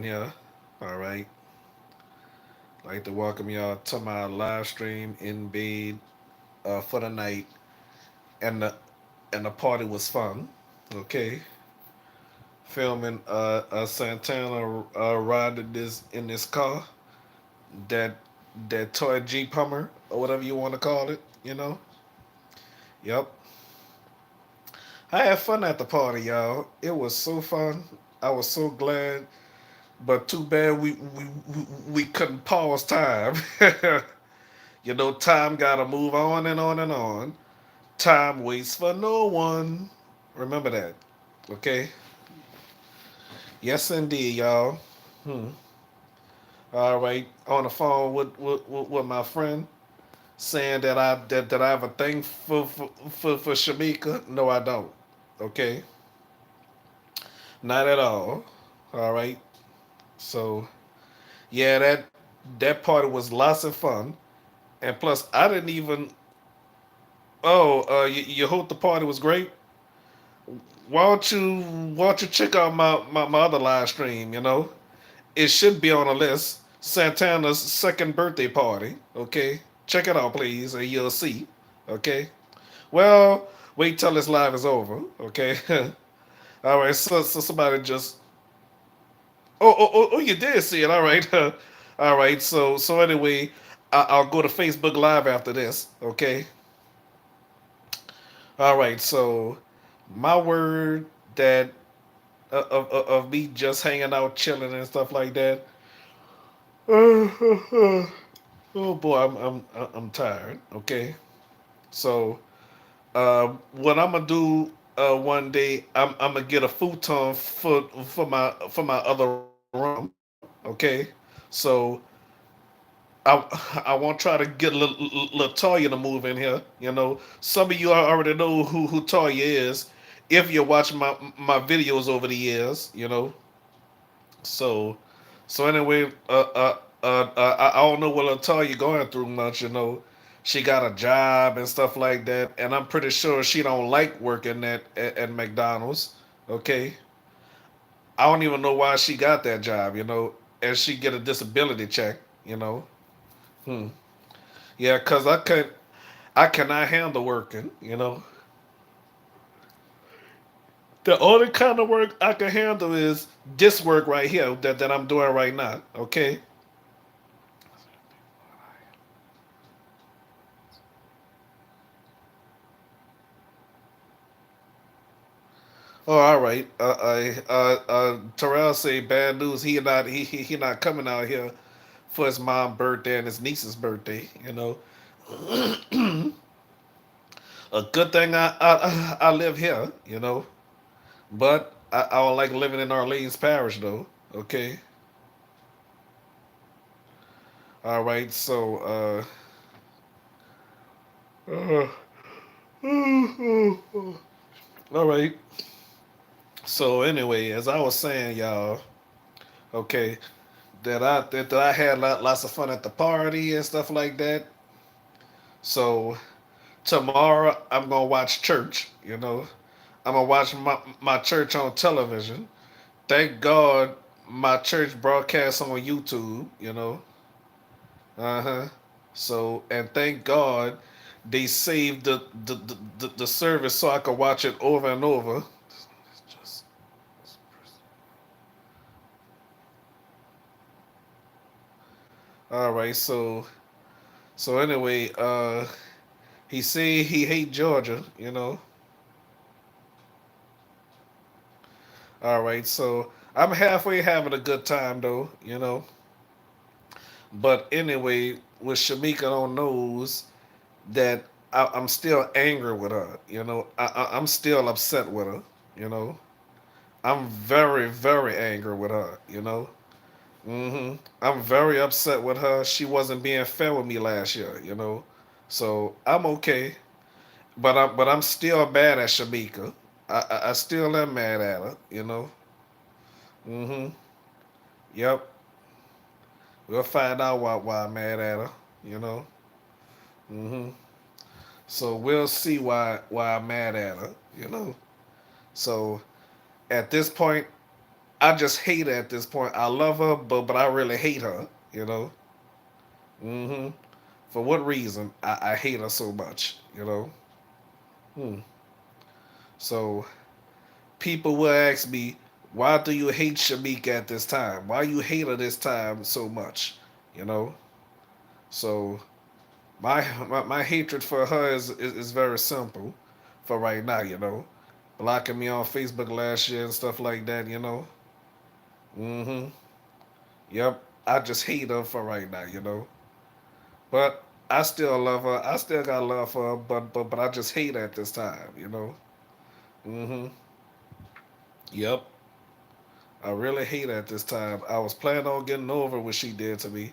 here. All right. I'd like to welcome y'all to my live stream in bed for the night, and the party was fun. Okay, filming Santana riding this in this car, that that toy Jeep Hummer or whatever you want to call it. Yep. I had fun at the party, y'all. It was so fun. I was so glad, but too bad we couldn't pause time. Time gotta move on and on and on. Time waits for no one. Remember that. Okay? Yes, indeed, y'all. Hmm. All right. On the phone with my friend saying that I have a thing for Shamika. No, I don't. Okay? Not at all. All right. So, yeah, that party was lots of fun. And plus, I didn't even. Oh, you hope the party was great? Why don't you check out my other live stream, It should be on the list. Santana's second birthday party. Okay. Check it out, please, and you'll see. Okay. Well, wait till this live is over. Okay. All right. So somebody just. Oh, you did see it. All right. All right. So anyway, I'll go to Facebook Live after this. Okay. All right. So my word that of me just hanging out, chilling and stuff like that. Oh boy, I'm tired. Okay, so what I'm gonna do one day, I'm gonna get a futon for my other room. Okay, so I won't try to get Latoya to move in here. Some of you already know who Toya is if you watch my videos over the years. So, so anyway, I don't know what Latoya going through much. She got a job and stuff like that, and I'm pretty sure she don't like working at McDonald's. Okay, I don't even know why she got that job. And she get a disability check. You know, hmm. Yeah, cause I cannot handle working. The only kind of work I can handle is this work right here that I'm doing right now. Okay. Oh, all right. Terrell say bad news. He not coming out here for his mom's birthday and his niece's birthday. A good thing I live here. But I don't like living in Orleans Parish though. Okay. All right. So uh all right. So anyway, as I was saying, y'all. Okay. That I had lots of fun at the party and stuff like that. So tomorrow I'm gonna watch church. I'm gonna watch my church on television. Thank God my church broadcasts on YouTube. Uh huh. So and thank God they saved the service so I could watch it over and over. Just all right. So anyway, he say he hate Georgia. All right. So I'm halfway having a good time though. But anyway, with Shamika on knows that I'm still angry with her. I'm still upset with her. You know, I'm very, very angry with her. I'm very upset with her. She wasn't being fair with me last year. So I'm okay, but I'm still mad at Shamika. I still am mad at her. Mm-hmm. Yep. We'll find out why I'm mad at her. You know. Mm-hmm. So we'll see why I'm mad at her. So at this point, I just hate her at this point. I love her, but I really hate her. You know. Hmm. For what reason? I hate her so much. You know. Hmm. So people will ask me, why do you hate Shamika at this time? Why you hate her this time so much? You know. So my hatred for her is very simple for right now, you know. Blocking me on Facebook last year and stuff like that, you know. Mm-hmm. Yep. I just hate her for right now, you know. But I still love her. I still got love for her, but I just hate her at this time, you know. Mm-hmm. Yep. I really hate her at this time. I was planning on getting over what she did to me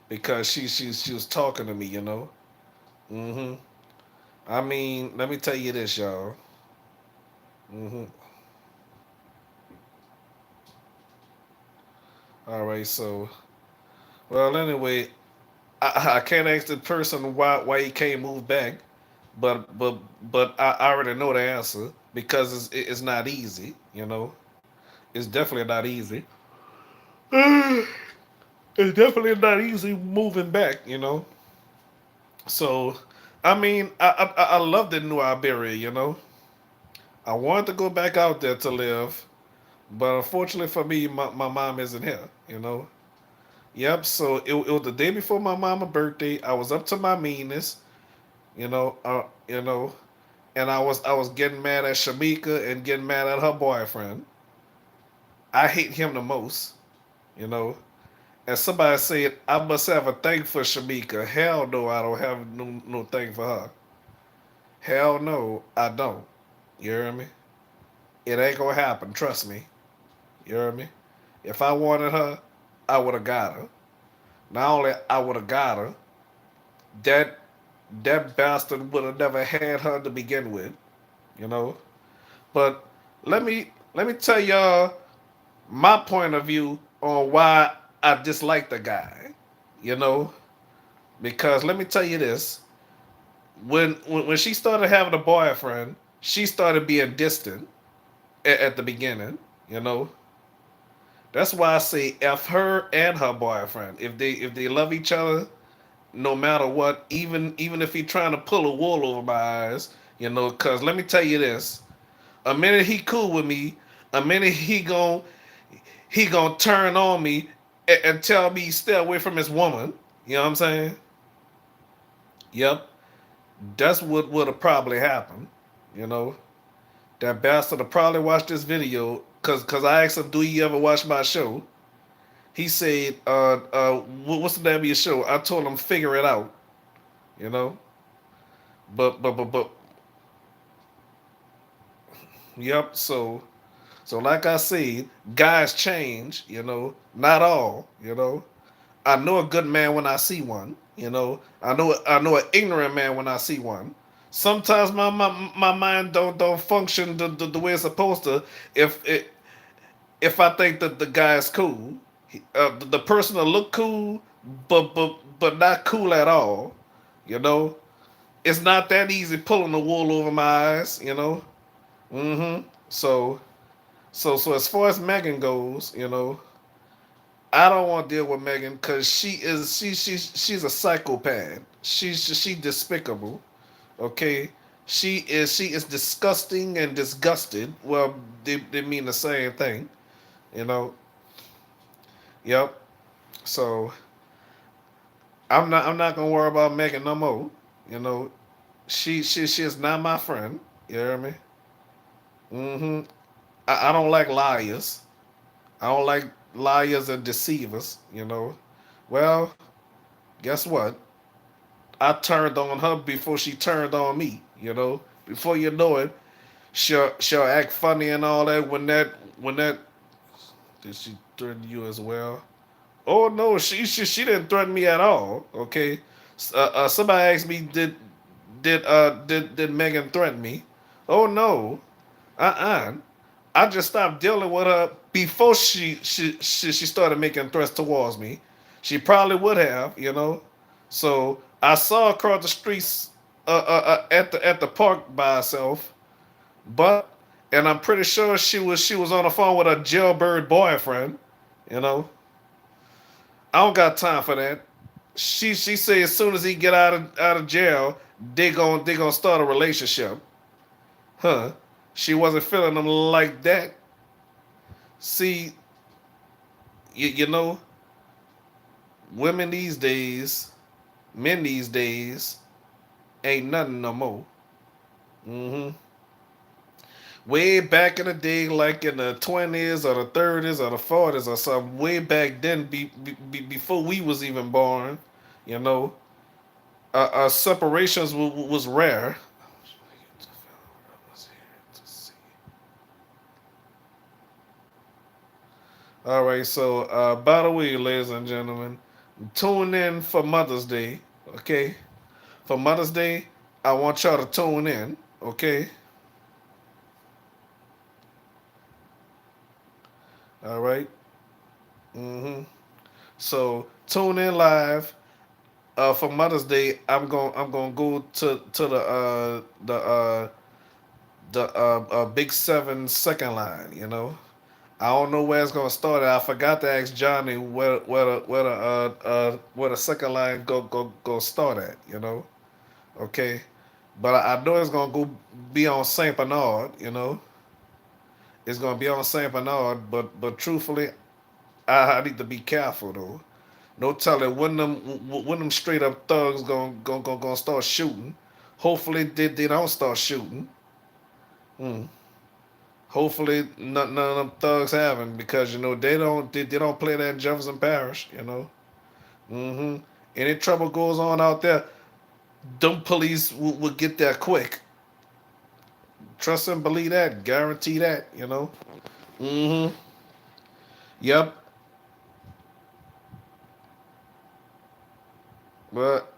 because she was talking to me, you know. Mm-hmm. I mean, let me tell you this, y'all. Mm-hmm. All right, so well, anyway, I can't ask the person why he can't move back, but I already know the answer because it's not easy. You know, it's definitely not easy. It's definitely not easy moving back. You know, so I mean, I love the New Iberia. You know, I wanted to go back out there to live, but unfortunately for me, my mom isn't here. You know. Yep. So it was the day before my mama's birthday. I was up to my meanness. You know, and I was getting mad at Shamika and getting mad at her boyfriend. I hate him the most, you know. And somebody said I must have a thing for Shamika. Hell no, I don't have no thing for her. Hell no, I don't. You hear me? It ain't gonna happen. Trust me. You hear me? If I wanted her, I would have got her. Not only I would have got her, that that bastard would have never had her to begin with. You know. But let me tell y'all my point of view on why I dislike the guy. You know, because let me tell you this: when she started having a boyfriend, she started being distant at the beginning. You know, that's why I say f her and her boyfriend. If they love each other, no matter what, even if he trying to pull a wool over my eyes, you know. Because let me tell you this: a minute he cool with me, a minute he gonna turn on me and tell me stay away from his woman. You know what I'm saying? Yep, that's what would have probably happened. You know, that bastard will probably watch this video because I asked him, "Do you ever watch my show?" He said, what's the name of your show?" I told him, "Figure it out." You know, but yep. So like I said, guys change. You know, not all. You know, I know a good man when I see one. You know, I know an ignorant man when I see one. Sometimes my mind don't function the way it's supposed to. If it, if I think that the guy is cool, the person will look cool, but not cool at all. You know, it's not that easy pulling the wool over my eyes. You know. So so as far as Megan goes, you know, I don't want to deal with Megan because she's a psychopath. She despicable. Okay, she is disgusting and disgusted. Well, they mean the same thing. You know. Yep. So I'm not gonna worry about Megan no more. You know, she is not my friend. You hear me? Mm-hmm. I don't like liars. I don't like liars and deceivers. You know. Well, guess what? I turned on her before she turned on me. You know, before you know it, she'll act funny and all that. When that did she threaten you as well? Oh no, she didn't threaten me at all. Okay, somebody asked me did Megan threaten me? Oh no, uh. I just stopped dealing with her before she started making threats towards me. She probably would have, you know. So I saw her across the streets at the park by herself, but and I'm pretty sure she was on the phone with a jailbird boyfriend. You know, I don't got time for that. She said as soon as he get out of jail, they gonna start a relationship. Huh? She wasn't feeling him like that. See, you know, women these days, men these days, ain't nothing no more. Hmm. Way back in the day, like in the 20s or the 30s or the 40s or something, way back then, before we was even born, you know, separations was rare. All right, so by the way, ladies and gentlemen, tune in for Mother's Day, okay? For Mother's Day, I want y'all to tune in, okay? All right. Mm-hmm. So tune in live. For Mother's Day, I'm gonna go to the Big Seven second line. You know, I don't know where it's gonna start at. I forgot to ask Johnny where the second line go start at. You know, okay, but I know it's gonna go be on Saint Bernard. You know, it's gonna be on Saint Bernard. But truthfully, I need to be careful though. No telling when them straight up thugs gonna start shooting. Hopefully they don't start shooting. Hmm. Hopefully none of them thugs haven't because they don't play that in Jefferson Parish. Hmm. Any trouble goes on out there, them police will get there quick. Trust and believe that. Guarantee that. Hmm. Yep. But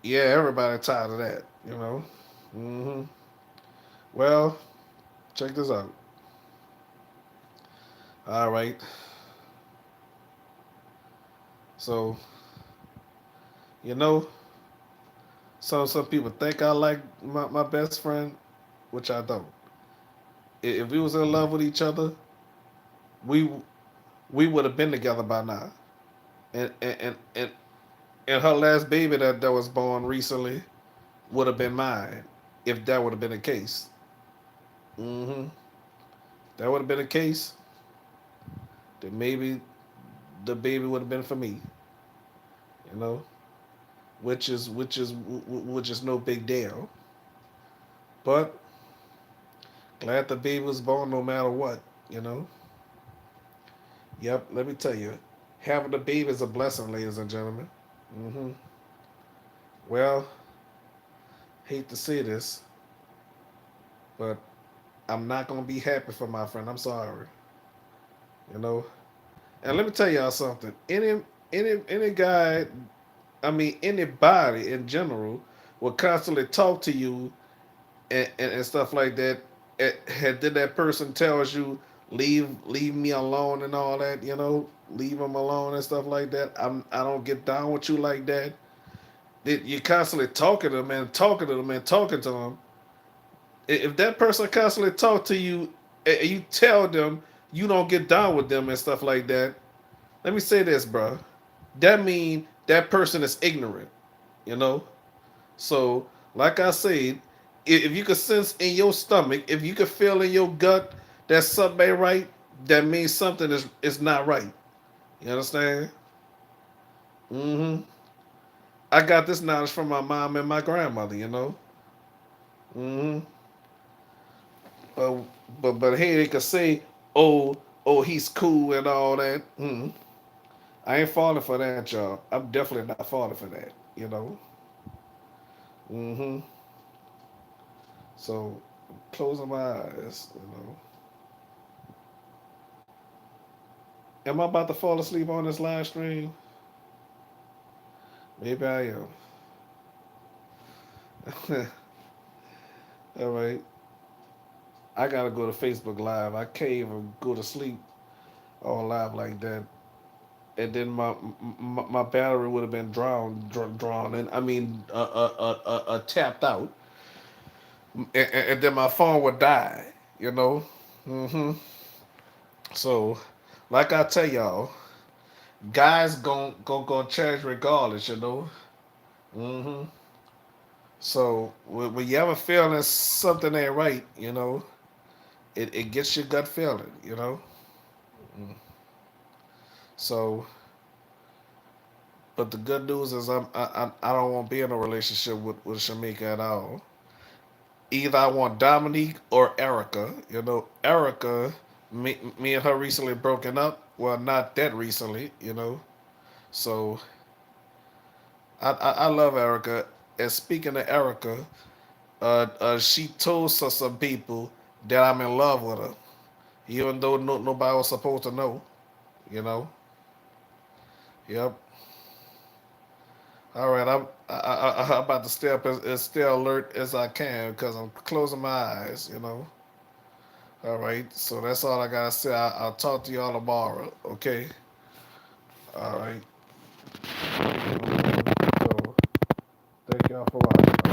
yeah, everybody tired of that. Hmm. Well, check this out. All right. So you know, some people think I like my best friend, which I don't. If we was in love with each other, we we would have been together by now. And her last baby that was born recently would have been mine if that would have been the case. Hmm. That would have been the case. Then maybe the baby would have been for me. You know, which is no big deal. But glad the baby was born no matter what. You know. Yep. Let me tell you, having a baby is a blessing, ladies and gentlemen. Hmm. Well, hate to say this, but I'm not gonna be happy for my friend. I'm sorry. You know. And let me tell y'all something. Any guy, I mean anybody in general, will constantly talk to you and stuff like that. And then that person tells you leave me alone and all that. Leave them alone and stuff like that. I don't get down with you like that. You're constantly talking to them and talking to them and talking to them. If that person constantly talk to you and you tell them you don't get down with them and stuff like that, let me say this, bro. That mean that person is ignorant, you know. So, like I said, if you could sense in your stomach, if you could feel in your gut that something ain't right, that means something is not right. You understand? Hmm. I got this knowledge from my mom and my grandmother. Hmm. But but hey, they could say, oh, he's cool and all that. I ain't falling for that, y'all. I'm definitely not falling for that. Hmm. So closing my eyes. Am I about to fall asleep on this live stream? Maybe I am. All right. I gotta go to Facebook Live. I can't even go to sleep on live like that. And then my battery would have been drawn, and I mean tapped out, and then my phone would die. you know. hmm So, like I tell y'all, guys gon' change regardless, you know. hmm So when you ever feeling something ain't right, you know, it gets your gut feeling, you know. Mm. So, but the good news is I don't want to be in a relationship with Shamika at all. Either I want Dominique or Erica. You know, Erica, me and her recently broken up. Well, not that recently, you know. So I love Erica. And speaking of Erica, she told some people that I'm in love with her, even though nobody was supposed to know. You know. Yep. All right. I'm about to stay up as stay alert as I can because I'm closing my eyes. You know. All right. So that's all I gotta say. I'll talk to y'all tomorrow. Okay. All right. So thank y'all for watching.